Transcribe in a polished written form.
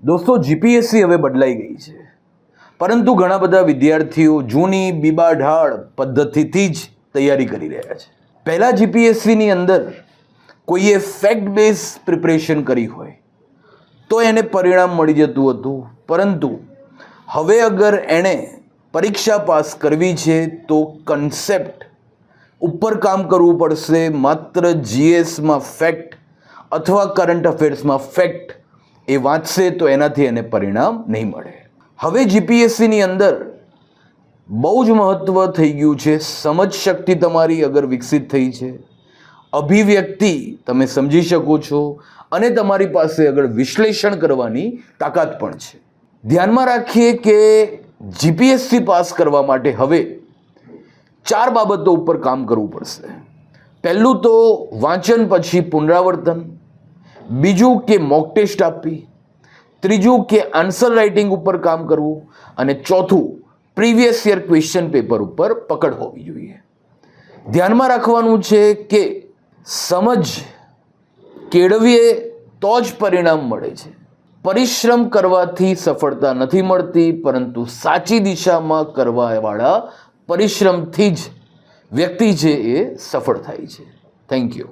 દોસ્તો, જીપીએસસી હવે બદલાઈ ગઈ છે, પરંતુ ઘણા બધા વિદ્યાર્થીઓ જૂની બીબાઢાળ પદ્ધતિથી જ તૈયારી કરી રહ્યા છે. પહેલાં જીપીએસસીની અંદર કોઈએ ફેક્ટ બેઝ પ્રિપરેશન કરી હોય તો એને પરિણામ મળી જતું હતું, પરંતુ હવે અગર એણે પરીક્ષા પાસ કરવી છે તો કન્સેપ્ટ ઉપર કામ કરવું પડશે. માત્ર જીએસમાં ફેક્ટ અથવા કરંટ અફેર્સમાં ફેક્ટ એ વાંચશે તો એનાથી એને પરિણામ નહીં મળે. હવે જીપીએસસીની અંદર બહુ જ મહત્ત્વ થઈ ગયું છે સમજ શક્તિ તમારી અગર વિકસિત થઈ છે, અભિવ્યક્તિ તમે સમજી શકો છો અને તમારી પાસે આગળ વિશ્લેષણ કરવાની તાકાત પણ છે. ધ્યાનમાં રાખીએ કે જીપીએસસી પાસ કરવા માટે હવે 4 બાબતો ઉપર કામ કરવું પડશે. પહેલું તો વાંચન પછી પુનરાવર્તન, બીજું કે મોક ટેસ્ટ આપવી, ત્રીજું કે આન્સર રાઇટિંગ ઉપર કામ કરવું, અને ચોથું પ્રીવિયસ યર ક્વેશ્ચન પેપર ઉપર પકડ હોવી જોઈએ. ધ્યાનમાં રાખવાનું છે કે સમજ કેળવીએ તો જ પરિણામ મળે છે. પરિશ્રમ કરવાથી સફળતા નથી મળતી, પરંતુ સાચી દિશામાં કરવાવાળા પરિશ્રમથી જ વ્યક્તિ છે એ સફળ થાય છે. Thank you.